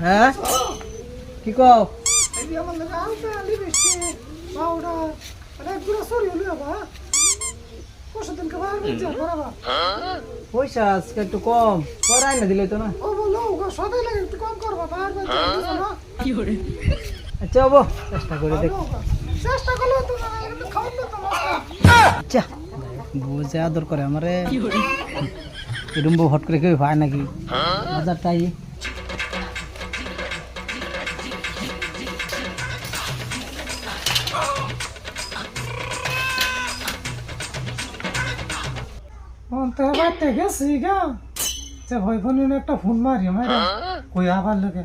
হ্যাঁ কি কও পয়সা আজকে একটু কম পড়াই না দিলে তো না আচ্ছা হবো চেষ্টা করে দেখ আচ্ছা বুঝে আদর করে আমারে এরম বউ হট করে কেউ হয় নাকি বাজারটাই গেছি গা ভাই ফোন একটা ফোন মারি মারা কই আবার লোকে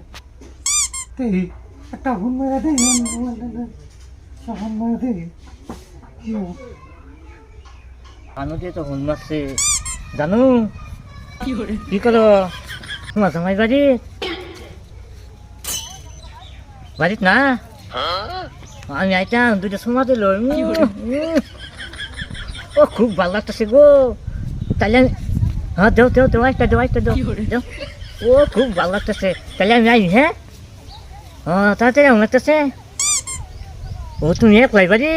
একটা ফোন মারা দেখি ফোন মারা দেখি আনো দিয়ে তো ফোন মারছে জানো কি করো তোমার জামাই বাড়িত না আমি আইতাম দুইটা সময় দিল ও খুব ভালো লাগতেছে গো তাহলে হ্যাঁ দেও একটা দেও ও খুব ভালো লাগতেছে তাহলে আমি আই হ্যাঁ তাড়াতাড়ি আমার লাগতেছে ও তুমি একলাই বাড়ি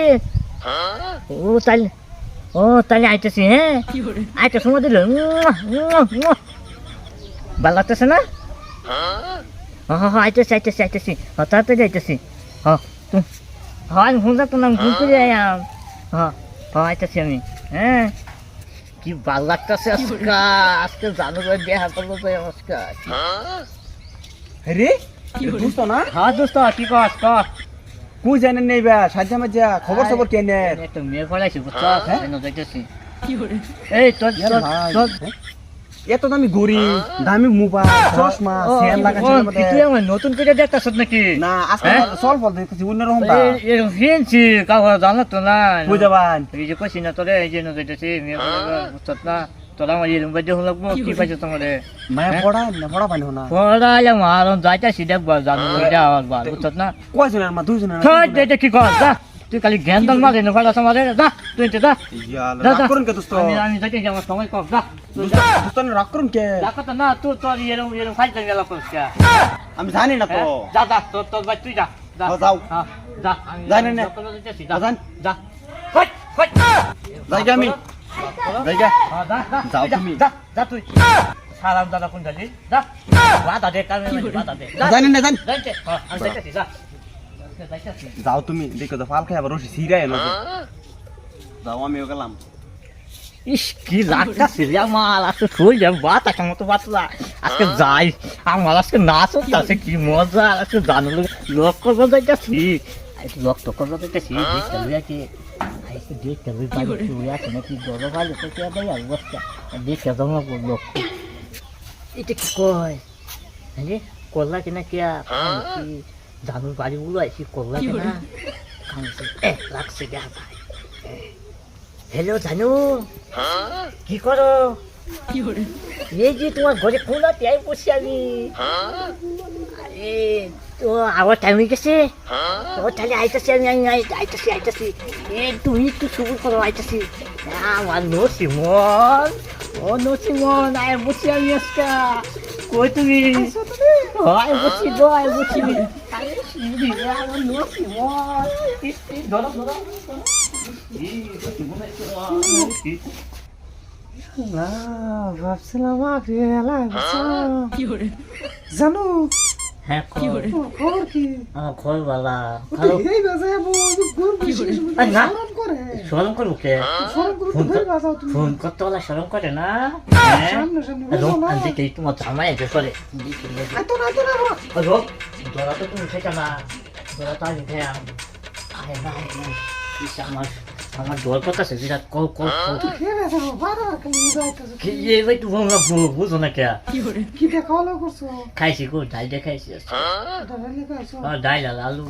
তাহলে আইতেছি হ্যাঁ আইতে সময় দিল ভালো লাগতেছে না আইতেছি তাড়াতাড়ি আইতেছি আমি ফোন রাখতো না আমি ফোন করে আইতেছি আমি হ্যাঁ কি ভালো লাগতেছে আজকে জানুয়ারি দেখা করলো তো নমস্কার রে দোস্ত না হ্যাঁ দোস্ত কি কস কস কই জানেন নেই বা সাজ্জা মাজা খবর সবর কেনে একটা মেয়ে ফলাইছি বুঝছো যাইতেছি এই তোর এত দামি ঘড়ি দামি মোবাইল চশমা সেল লাগাচ্ছে তুই আমার নতুন করে দেখতাছ নাকি না আজকে সল ফল দেখতেছি অন্যরকম বা এরকম ফিনছি কাউ জানো তো না বুঝাবান এই যে কইছি না তোরে এই যে যাইতেছি মেয়ে বুঝছত না তোরা আমার এরকম বাজে হলো কি পাইছো তোমার মায়া পড়া পানি না পড়াইলে আমার যাইতেছি দেখবা জানো বুঝছত না কয়জনের মা দুইজনের এটা কি কর যা তুই খালি জ্ঞান দাল মারে না ফলাস আমাদের যা তুই যা রাগ করুন কে দোস্ত আমি যাইতেছি আমার সময় কম যা দোস্ত রাগ করুন কে দেখো তো না তুই তোর এরকম ফাইল গেল করিস আমি জানি না তো যা তোর ভাই তুই যা যাও যা জানি না যা যাই আমি যাও তুমি যা তুই সালাম দাদা কোন যালি যা বাধা দে কারণে বাধা দে জানি না জানি আমি যাইতেছি যা যাও তুমি দেখো তো ফাল খাই আবার রসি সিরাই না যাও আমিও গেলাম ইস কি লাগতাছে আমার আজকে শুই যাবে বাত আছে মতো বাতলা আজকে যাই আমার আজকে নাচ হচ্ছে কি মজা আজকে জানো লোক করবো যাইতেছি লোক তো করবো যাইতেছি দেখতে আইসে দেখতে বাড়ি আছে নাকি গরম ভালো তো কে ভাই অবস্থা দেখতে জমা লোক এটা কি কয় হ্যাঁ করলা কিনা কে জানো বাড়িগুলো আইসি করলা কিনা লাগছে গা ভাই হ্যালো জানু কি করো এই যে তোমার ঘরে খোলা তাই বসে আমি আরে তো আবার টাইম হয়ে গেছে ও তাহলে আইতাছি আমি আইতাছি তুমি একটু শুরু করো আইতাছি আমার নসিমন আয় বসি আমি আজকা কই তুমি আয় বসি আমার নসিমন ধরো ভাবছিলাম জানো হ্যাঁ খবর কি আমার খবর বালা সরম করবো কে ফোন করতে বলা সরম করে না দেখে তোমার জামাই আছে করে ধরা তো তুমি খেতে না ধরা তো আমি খেয়াম আমার ডর করতেছে বিরাট কল ভাই তুমি বুঝো না কে খাইছি গো ডাল দিয়ে খাইছি ডাল আর আলু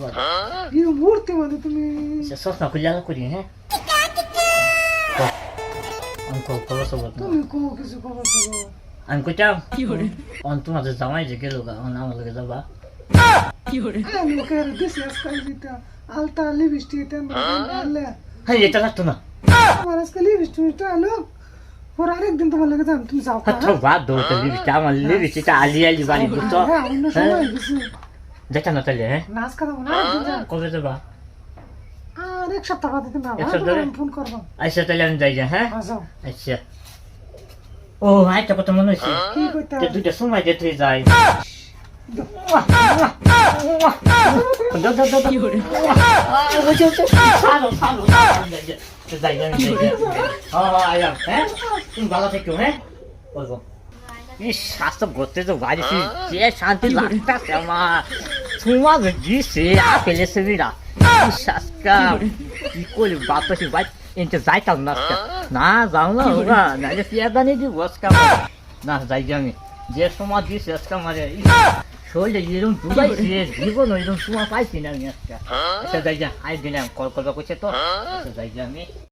মূর্তি মানে তুমি সসনা খুলে আলো করি হ্যাঁ আমি খবর আমি কইতাম তোমাদের জামাই যে গেল আমার লগে যাবা আলতা লিপস্টিক হ্যাঁ এটা লাগতো না আমার আজকে লিপস্টিকটা আলো পর আরেকদিন তোমার লাগে যাম তুমি যাও তো বাদ দাও তো লিপস্টিক আমার লিপস্টিকটা আলি আলি বাড়ি বুঝছো হ্যাঁ অন্য সময় গেছি যেটা না তাহলে হ্যাঁ নাচ কাটা না একদিন যাম কবে যাবা আর এক সপ্তাহ বাদে তুমি এক সপ্তাহ আবার ফোন করবো আচ্ছা তাহলে আমি যাই হ্যাঁ যাও আচ্ছা ও একটা কথা মনে হয়েছে কি করতে যে দুইটা সময় যেতে যাই ভালো থেকো হ্যাঁ বলবো স্বাস্থ্য ঘুরতে তো বাড়িছি যে শান্তি লাগতেছে আমার তোমার দিছে আপেলে সেবিরা শ্বাসকা কি করে বাতাসে বাইক এনতে যাইতাম না না যাও না ওরা নাইলে পিয়াদানি দিব আজকে না যাই আমি যে সময় দিছে আজকে আমার শরীরে এরকম ডুবাইছে জীবন এরকম সময় পাইছি না আমি আজকে আচ্ছা যাই যা আই দিলাম কল করবা করছে তো আচ্ছা যাই আমি